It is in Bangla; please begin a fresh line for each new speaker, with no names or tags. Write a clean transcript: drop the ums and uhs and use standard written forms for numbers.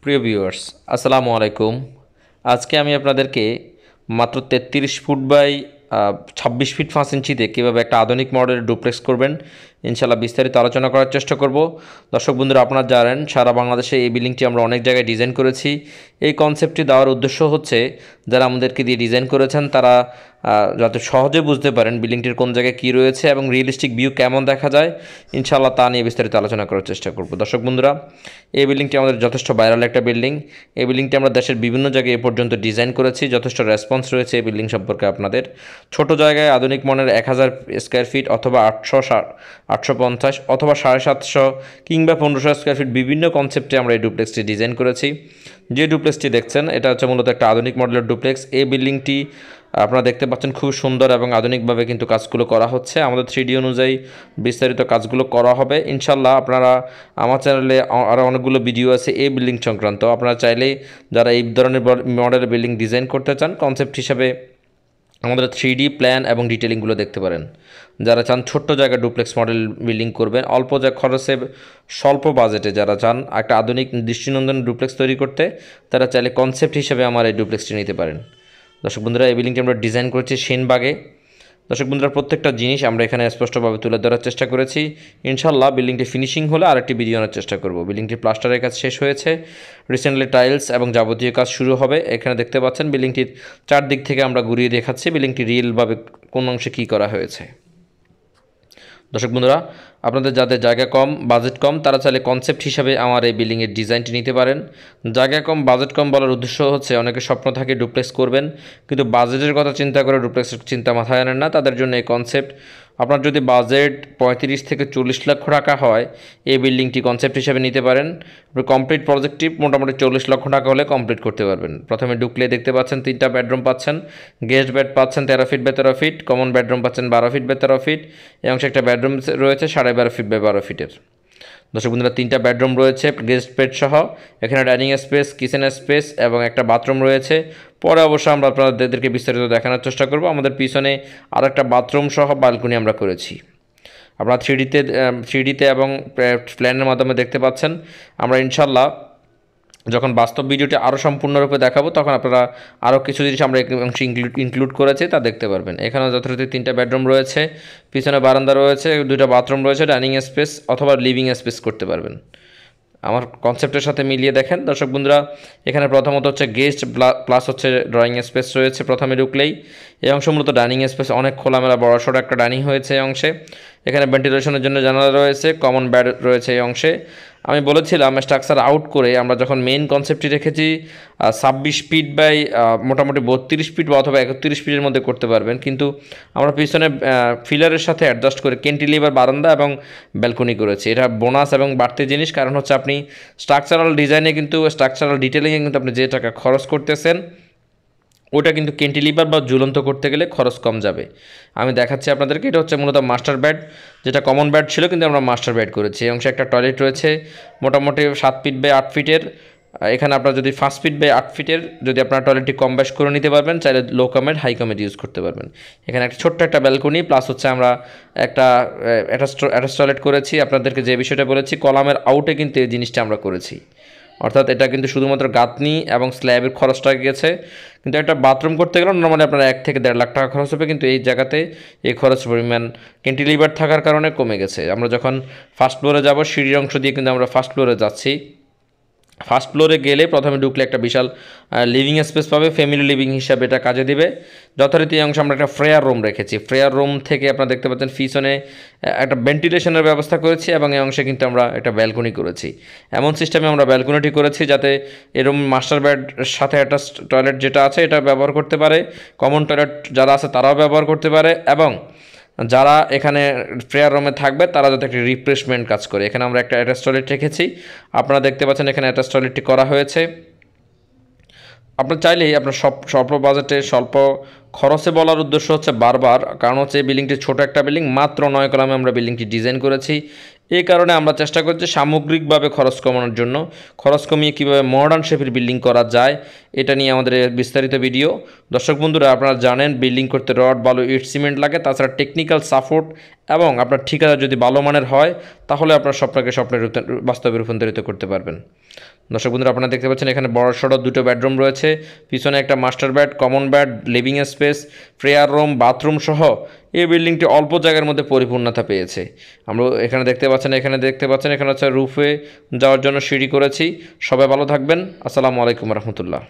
প্রিয় ভিউয়ার্স, আসসালামু আলাইকুম। আজকে আমি আপনাদেরকে মাত্র 33 ফুট বাই 26 ফিট 5 ইঞ্চিতে কীভাবে একটা আধুনিক মডেলের ডুপ্লেক্স করবেন ইনশাল্লাহ বিস্তারিত আলোচনা করার চেষ্টা করব। দর্শক বন্ধুরা, আপনারা জানেন সারা বাংলাদেশে এই বিল্ডিংটি আমরা অনেক জায়গায় ডিজাইন করেছি। এই কনসেপ্টটি দেওয়ার উদ্দেশ্য হচ্ছে যারা আমাদেরকে দিয়ে ডিজাইন করেছেন তারা যাতে সহজে বুঝতে পারেন বিল্ডিংটির কোন জায়গায় কী রয়েছে এবং রিয়েলিস্টিক ভিউ কেমন দেখা যায় ইনশাল্লাহ তা নিয়ে বিস্তারিত আলোচনা করার চেষ্টা করব। দর্শক বন্ধুরা, এই বিল্ডিংটি আমাদের যথেষ্ট ভাইরাল একটা বিল্ডিং। এই বিল্ডিংটি আমরা দেশের বিভিন্ন জায়গায় এ পর্যন্ত ডিজাইন করেছি, যথেষ্ট রেসপন্স রয়েছে এই বিল্ডিং সম্পর্কে। আপনাদের ছোট জায়গায় আধুনিক মানের 1000 স্কোয়ার ফিট অথবা 850 অথবা 750 কিংবা 1500 স্কোয়ার ফিট বিভিন্ন কনসেপ্টে আমরা এই ডুপ্লেক্সটি ডিজাইন করেছি। যে ডুপ্লেক্সটি দেখছেন এটা হচ্ছে মূলত একটা আধুনিক মডেলের ডুপ্লেক্স। এই বিল্ডিংটি আপনারা দেখতে পাচ্ছেন খুব সুন্দর এবং আধুনিকভাবে কিন্তু কাজগুলো করা হচ্ছে। আমাদের 3D অনুযায়ী বিস্তারিত কাজগুলো করা হবে ইনশাল্লাহ। আপনারা আমার চ্যানেলে আরও অনেকগুলো ভিডিও আছে এই বিল্ডিং সংক্রান্ত। আপনারা চাইলেই যারা এই ধরনের মডেলের বিল্ডিং ডিজাইন করতে চান কনসেপ্ট হিসাবে আমাদের 3D প্ল্যান এবং ডিটেলিংগুলো দেখতে পারেন। যারা চান ছোট্ট জায়গায় ডুপ্লেক্স মডেল বিল্ডিং করবেন অল্প খরচে স্বল্প বাজেটে, যারা চান একটা আধুনিক দৃষ্টিনন্দন ডুপ্লেক্স তৈরি করতে, তারা চাইলে কনসেপ্ট হিসেবে আমার এই ডুপ্লেক্সটি নিতে পারেন। দর্শক বন্ধুরা, এই বিল্ডিংটি আমরা ডিজাইন করেছি সেনবাগে। দর্শক বন্ধুরা, প্রত্যেকটা জিনিস আমরা এখানে স্পষ্টভাবে তুলে ধরার চেষ্টা করেছি। ইনশাল্লাহ বিল্ডিংটি ফিনিশিং হলে আরেকটি ভিডিও আনার চেষ্টা করব। বিল্ডিংটির প্লাস্টারের কাজ শেষ হয়েছে, রিসেন্টলি টাইলস এবং যাবতীয় কাজ শুরু হবে। এখানে দেখতে পাচ্ছেন বিল্ডিংটির চারদিক থেকে আমরা ঘুরিয়ে দেখাচ্ছি বিল্ডিংটি রিয়েলভাবে কোন অংশে কী করা হয়েছে। দর্শক বন্ধুরা, আপনাদের যাদের জায়গা কম, বাজেট কম, তারা চাইলে কনসেপ্ট হিসাবে আমার এই বিল্ডিংয়ের ডিজাইনটি নিতে পারেন। জায়গা কম, বাজেট কম বলার উদ্দেশ্য হচ্ছে অনেকে স্বপ্ন থাকে ডুপ্লেক্স করবেন কিন্তু বাজেটের কথা চিন্তা করে ডুপ্লেক্সের চিন্তা মাথায় আনেন না, তাদের জন্য এই কনসেপ্ট। আপনার যদি বাজেট 35 থেকে 40 লক্ষ টাকা হয় এই বিল্ডিংটি কনসেপ্ট হিসেবে নিতে পারেন। কমপ্লিট প্রজেক্টটি মোটামুটি 40 লক্ষ টাকা হলে কমপ্লিট করতে পারবেন। প্রথমে ঢুকলে দেখতে পাচ্ছেন 3টা বেডরুম পাচ্ছেন, গেস্ট বেড পাচ্ছেন 13 feet by 13 feet, common bedroom পাচ্ছেন 12 ফিট বাই 13 ফিট, এই অংশে একটা বেডরুম রয়েছে 12.5 ফিট বাই 12 ফিটের। দর্শক বন্ধুরা, 3টা বেডরুম রয়েছে গেস্ট বেড সহ। এখানে ডাইনিং স্পেস, কিচেন স্পেস এবং একটা বাথরুম রয়েছে। পরে অবশ্য আমরা আপনাদেরকে বিস্তারিত দেখানোর চেষ্টা করব। আমাদের পিছনে আর একটা বাথরুম সহ ব্যালকনি আমরা করেছি। আপনারা 3Dতে এবং প্ল্যানের মাধ্যমে দেখতে পাচ্ছেন। আমরা ইনশাল্লাহ যখন বাস্তব ভিডিওটি আরও সম্পূর্ণরূপে দেখাবো তখন আপনারা আরও কিছু জিনিস আমরা ইনক্লুড করেছি তা দেখতে পারবেন। এখানেও যথারীতি 3টা বেডরুম রয়েছে, পিছনে বারান্দা রয়েছে, 2টা বাথরুম রয়েছে, ডাইনিং স্পেস অথবা লিভিং স্পেস করতে পারবেন। আমার কনসেপ্টের সাথে মিলিয়ে দেখেন। দর্শক বন্ধুরা, এখানে প্রথমত হচ্ছে গেস্ট প্লাস হচ্ছে ড্রয়িং স্পেস রয়েছে প্রথমে ঢুকলেই। এই অংশ মূলত ডাইনিং স্পেস, অনেক খোলামেলা বড়সড় একটা ডাইনিং হয়েছে এই অংশে। এখানে ভেন্টিলেশনের জন্য জানালা রয়েছে, কমন বেড রয়েছে এই অংশে। আমি বলেছিলাম স্ট্রাকচার আউট করে আমরা যখন মেইন কনসেপ্টটি রেখেছি 26 ফিট বাই মোটামুটি 32 ফিট বা অথবা 31 ফিটের মধ্যে করতে পারবেন, কিন্তু আমরা পিছনে ফিলারের সাথে অ্যাডজাস্ট করে ক্যান্টিলিভার বারান্দা এবং ব্যালকনি করেছি। এটা বোনাস এবং বাড়তি জিনিস, কারণ হচ্ছে আপনি স্ট্রাকচারাল ডিজাইনে কিন্তু স্ট্রাকচারাল ডিটেলিংয়ে কিন্তু আপনি যে টাকা খরচ করতেছেন ওটা কিন্তু ক্যান্টিলিভার বা ঝুলন্ত করতে গেলে খরচ কম যাবে। আমি দেখাচ্ছি আপনাদেরকে। এটা হচ্ছে মূলত মাস্টার বেড, যেটা কমন বেড ছিল কিন্তু আমরা মাস্টার বেড করেছি। এই অংশে একটা টয়লেট রয়েছে মোটামুটি 7 ফিট বাই 8 ফিটের। এখানে আপনার যদি 5 ফিট বাই 8 ফিটের যদি আপনার টয়লেটটি কম বেশ করে নিতে পারবেন, চাইলে লো কমেড হাই কমেড ইউজ করতে পারবেন। এখানে একটা ছোট্ট একটা ব্যালকনি প্লাস হচ্ছে আমরা একটা অ্যাটাচ টয়লেট করেছি। আপনাদেরকে যে বিষয়টা বলেছি কলামের আউটে কিন্তু এই জিনিসটা আমরা করেছি, অর্থাৎ এটা কিন্তু শুধুমাত্র গাঁথনি এবং স্ল্যাবের খরচটা গেছে, কিন্তু একটা বাথরুম করতে গেলে নর্মালি আপনার 1 থেকে 1.5 লাখ টাকা খরচ হবে, কিন্তু এই জায়গাতে এই খরচ পরিমাণ ক্যান্টিলিভার থাকার কারণে কমে গেছে। আমরা যখন ফার্স্ট ফ্লোরে যাব সিঁড়ির অংশ দিয়ে কিন্তু আমরা ফার্স্ট ফ্লোরে যাচ্ছি। ফার্স্ট ফ্লোরে গেলে প্রথমে ঢুকলে একটা বিশাল লিভিং স্পেস পাবে, ফ্যামিলি লিভিং হিসাবে এটা কাজে দিবে। যথারীতি অংশ আমরা একটা ফ্রেয়ার রুম রেখেছি। ফ্রেয়ার রুম থেকে আপনারা দেখতে পাচ্ছেন পিছনে একটা ভেন্টিলেশনের ব্যবস্থা করেছি এবং এই অংশে কিন্তু আমরা একটা ব্যালকনি করেছি। এমন সিস্টেমে আমরা ব্যালকনিটি করেছি যাতে এরকম মাস্টার বেড সাথে একটা টয়লেট যেটা আছে এটা ব্যবহার করতে পারে, কমন টয়লেট যারা আছে তারাও ব্যবহার করতে পারে এবং যারা এখানে প্রেয়ার রুমে থাকবে তারা যাতে একটা রিফ্রেশমেন্ট কাজ করে। এখানে আমরা একটা অ্যাটাচ টয়লেট রেখেছি, আপনারা দেখতে পাচ্ছেন এখানে অ্যাটাচ টয়লেটটি করা হয়েছে। আপনার চাইলেই আপনার স্বল্প বাজেটে স্বল্প খরচে বলার উদ্দেশ্য হচ্ছে বারবার, কারণ হচ্ছে এই বিল্ডিংটি ছোটো একটা বিল্ডিং, মাত্র 9 কলামে আমরা বিল্ডিংটি ডিজাইন করেছি। এই কারণে আমরা চেষ্টা করছি সামগ্রিকভাবে খরচ কমানোর জন্য, খরচ কমিয়ে কীভাবে মডার্ন শেপের বিল্ডিং করা যায় এটা নিয়ে আমাদের বিস্তারিত ভিডিও। দর্শক বন্ধুরা, আপনারা জানেন বিল্ডিং করতে রড, বালু, ইট, সিমেন্ট লাগে, তাছাড়া টেকনিক্যাল সাপোর্ট এবং আপনার ঠিকাদার যদি ভালো মানের হয় তাহলে আপনার স্বপ্নকে স্বপ্নের বাস্তবে রূপান্তরিত করতে পারবেন। দর্শক বন্ধুরা, আপনারা দেখতে পাচ্ছেন এখানে বড়সড় দুটো বেডরুম রয়েছে, পিছনে একটা master bed, common bed, living space, prayer room, bathroom সহ এই বিল্ডিংটি অল্প জায়গার মধ্যে পরিপূর্ণতা পেয়েছে। আমরা এখানে দেখতে পাচ্ছেন এখানে হচ্ছে রুফে যাওয়ার জন্য সিঁড়ি করেছি। সবাই ভালো থাকবেন। আসসালামু আলাইকুম রহমতুল্লাহ।